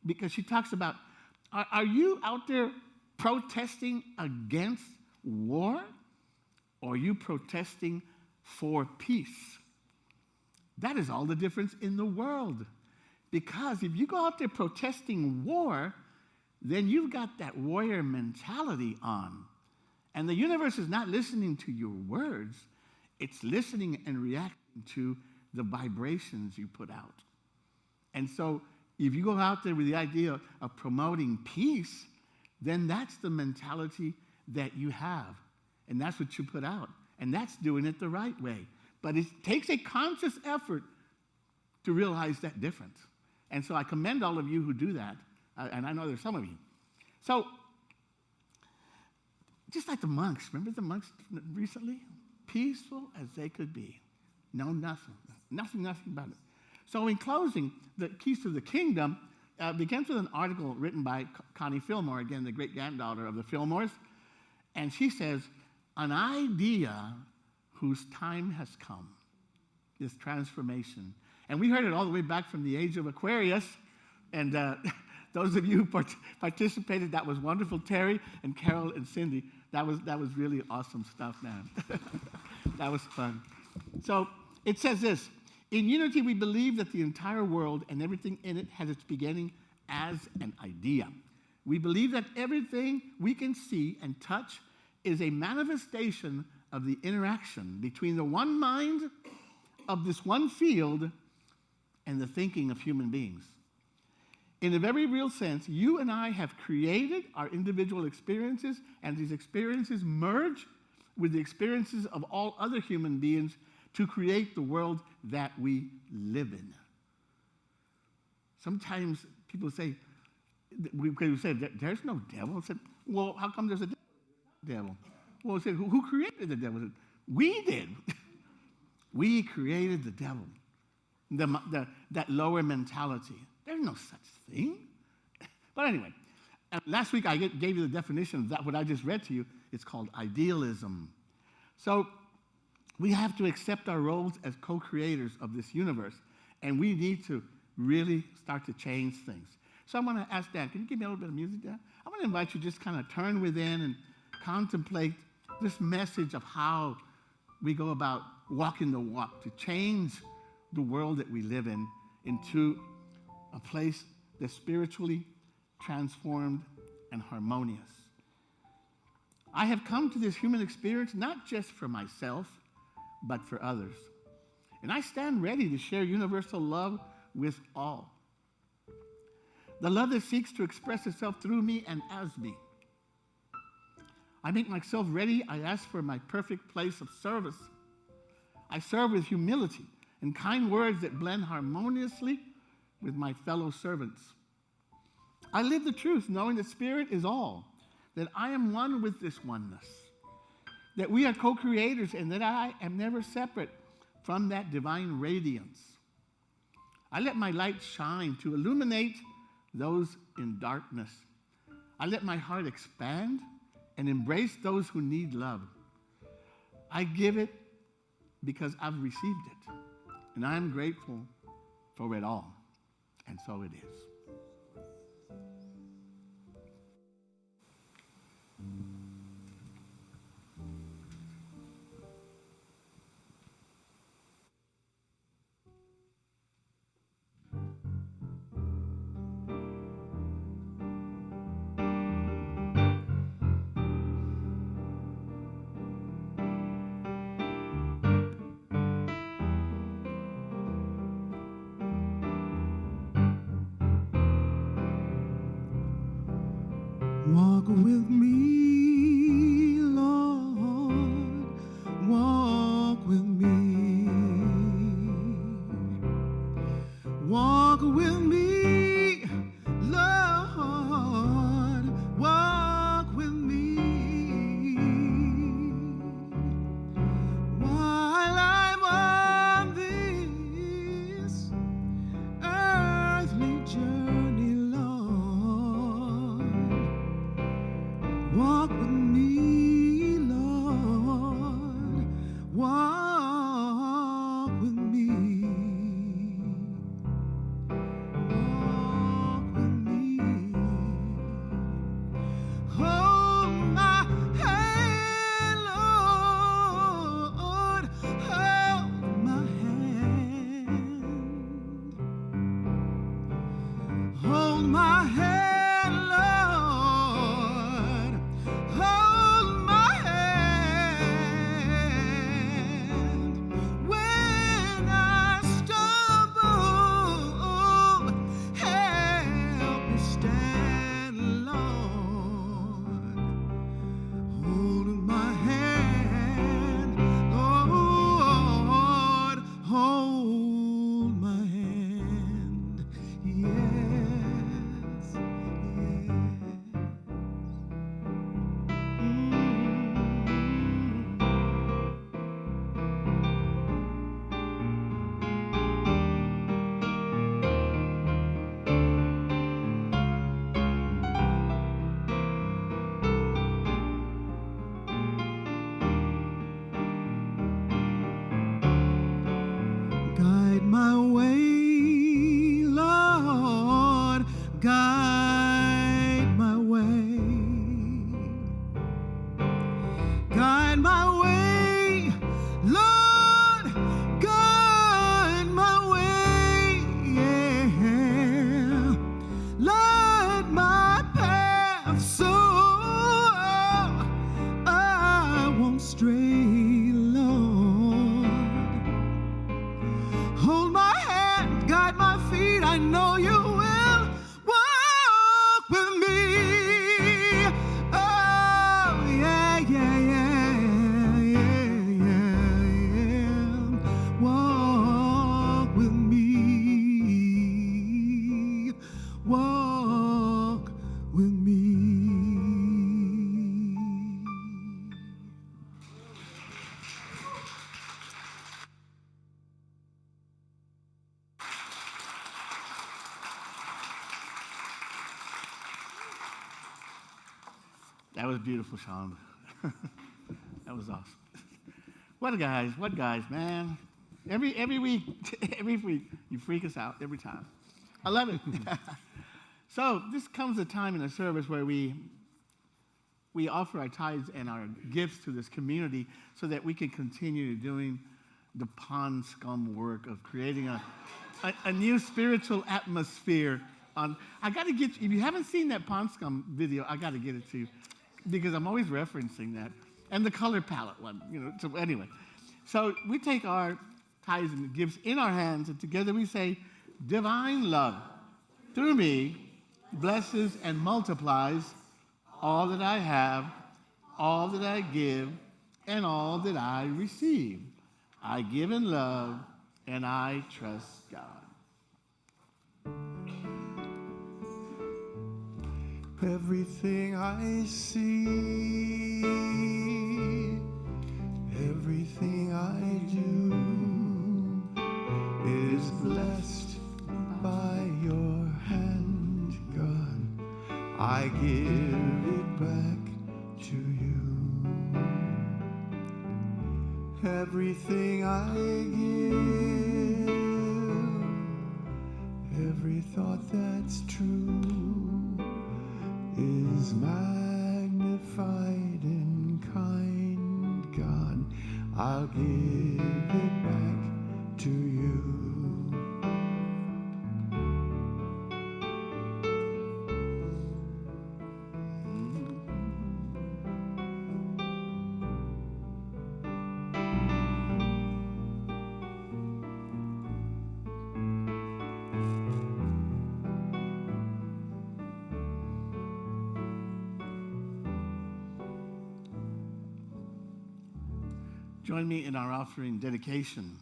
because she talks about, are you out there protesting against war, or are you protesting for peace? That is all the difference in the world. Because if you go out there protesting war, then you've got that warrior mentality on. And the universe is not listening to your words. It's listening and reacting to the vibrations you put out. And so if you go out there with the idea of promoting peace, then that's the mentality that you have. And that's what you put out. And that's doing it the right way. But it takes a conscious effort to realize that difference. And so I commend all of you who do that. And I know there's some of you. So, just like the monks, remember the monks recently? Peaceful as they could be. No, nothing about it. So in closing, the Keys to the Kingdom begins with an article written by Connie Fillmore, again, the great-granddaughter of the Fillmores. And she says, an idea whose time has come, this transformation. And we heard it all the way back from the age of Aquarius. And those of you who participated, that was wonderful. Terry and Carol and Cindy, that was really awesome stuff, man. That was fun. So it says this, in Unity we believe that the entire world and everything in it has its beginning as an idea. We believe that everything we can see and touch is a manifestation of the interaction between the one mind of this one field and the thinking of human beings. In a very real sense, you and I have created our individual experiences, and these experiences merge with the experiences of all other human beings to create the world that we live in. Sometimes people say, we say, there's no devil. I said, well, how come there's a devil? Well, I said, who created the devil? I said, we did. We created the devil, that lower mentality. There's no such thing. But anyway, last week I gave you the definition of that, what I just read to you. It's called idealism. So we have to accept our roles as co-creators of this universe, and we need to really start to change things. So I'm going to ask Dan, can you give me a little bit of music, Dan? I'm going to invite you to just kind of turn within and contemplate this message of how we go about walking the walk to change the world that we live in into a place that's spiritually transformed and harmonious. I have come to this human experience not just for myself, but for others. And I stand ready to share universal love with all. The love that seeks to express itself through me and as me. I make myself ready. I ask for my perfect place of service. I serve with humility and kind words that blend harmoniously with my fellow servants. I live the truth, knowing the Spirit is all, that I am one with this oneness, that we are co-creators, and that I am never separate from that divine radiance. I let my light shine to illuminate those in darkness. I let my heart expand and embrace those who need love. I give it because I've received it, and I'm grateful for it all. And so it is. Walk with me, Lord, walk with me. Walk with me, Lord, walk with me. While I'm on this earthly journey, Lord, walk with me, Lord, walk with me. Walk with me. Hold my hand, Lord, hold my hand. Hold my hand, Lord, hold my hand. When I stumble, help me stand, Lord. Hold my hand, Lord, hold my hand. Yes, yes. Guide my way, Lord, guide my way. Guide my way, Lord, guide my way, yeah. Light my path so I won't stray, Lord. Hold my hand, guide my feet, I know you will walk with me. Oh, yeah, yeah, yeah, yeah, yeah, yeah. Walk with me. Walk with me. That was beautiful, Sean. That was awesome. What guys, man. Every week, every week, you freak us out every time. I love it. So this comes a time in the service where we offer our tithes and our gifts to this community so that we can continue doing the Pond Scum work of creating a new spiritual atmosphere. I got to get you, if you haven't seen that Pond Scum video, I got to get it to you because I'm always referencing that. And the color palette one, so anyway. So we take our tithes and gifts in our hands, and together we say, divine love through me blesses and multiplies all that I have, all that I give, and all that I receive. I give in love, and I trust God. Everything I see, everything I do is blessed by your hand, God. I give it back to you. Everything I give, every thought that's true is magnified and kind, God. I'll give it back to you. Join me in our offering dedication.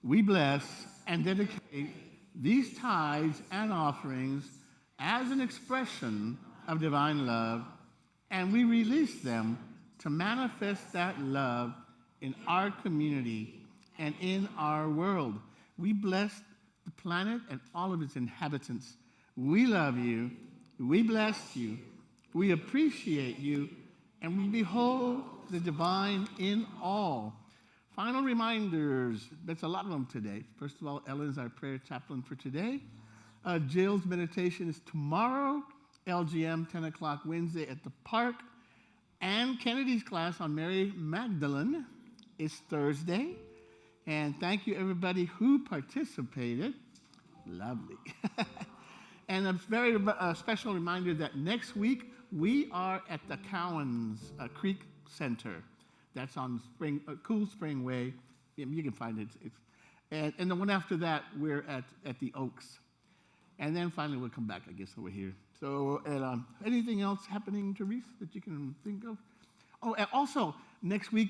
We bless and dedicate these tithes and offerings as an expression of divine love, and we release them to manifest that love in our community and in our world. We bless the planet and all of its inhabitants. We love you. We bless you. We appreciate you, and we behold the divine in all. Final reminders. There's a lot of them today. First of all, Ellen's our prayer chaplain for today. Jill's meditation is tomorrow, LGM, 10 o'clock Wednesday at the park. And Kennedy's class on Mary Magdalene is Thursday. And thank you, everybody who participated. Lovely. And a very special reminder that next week we are at the Cowans Creek Center. That's on Cool Spring Way. You can find it. And the one after that, we're at the Oaks. And then finally, we'll come back, I guess, over here. So, anything else happening, Therese, that you can think of? Oh, and also, next week,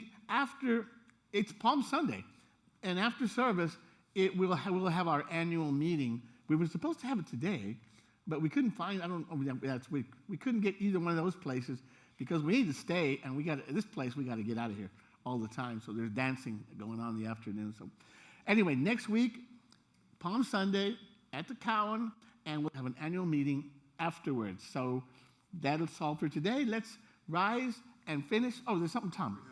it's Palm Sunday. And after service, we'll have our annual meeting. We were supposed to have it today, but we couldn't find, we couldn't get either one of those places, because we need to stay, and we got to get out of here all the time. So there's dancing going on in the afternoon. So anyway, next week, Palm Sunday at the Cowan, and we'll have an annual meeting afterwards. So that'll solve for today. Let's rise and finish. Oh, there's something, Tom. We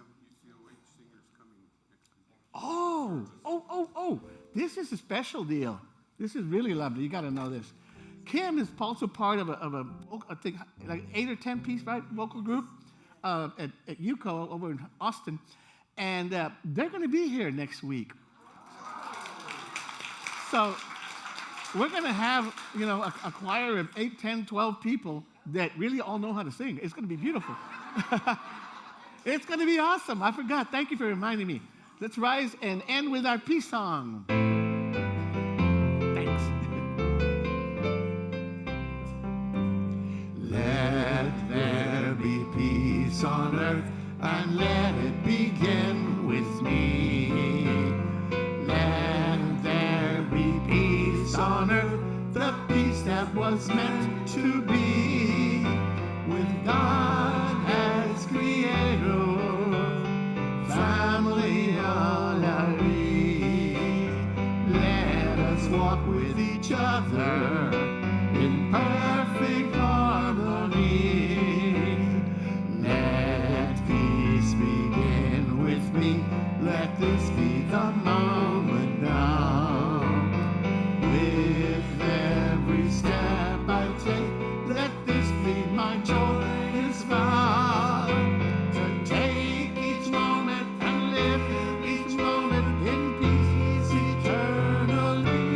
have UCLH singers coming next week. Oh, this is a special deal. This is really lovely. You got to know this. Kim is also part of a I think, like 8 or 10 piece, right, vocal group at UCO over in Austin. And they're going to be here next week. So we're going to have, a choir of 8, 10, 12 people that really all know how to sing. It's going to be beautiful. It's going to be awesome. I forgot. Thank you for reminding me. Let's rise and end with our peace song. Thanks. Let there be peace on earth, and let it begin with me. Let there be peace on earth, the peace that was meant to be, with God as creator, family a la vie. Let us walk with each other in perfect harmony. Let peace begin with me. Let this be the moment now. With every step I take, let this be my joyous vow. To take each moment and live each moment in peace eternally.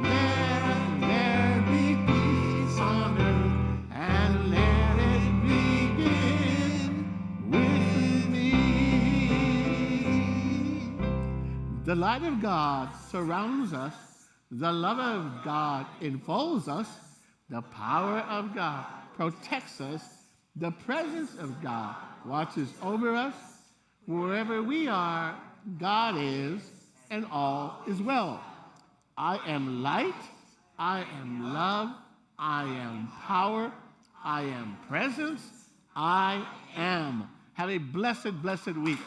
Let there be peace on earth, and let it begin with me. The light of God surrounds us. The love of God enfolds us. The power of God protects us. The presence of God watches over us. Wherever we are, God is, and all is well. I am light, I am love, I am power, I am presence, I am. Have a blessed, blessed week.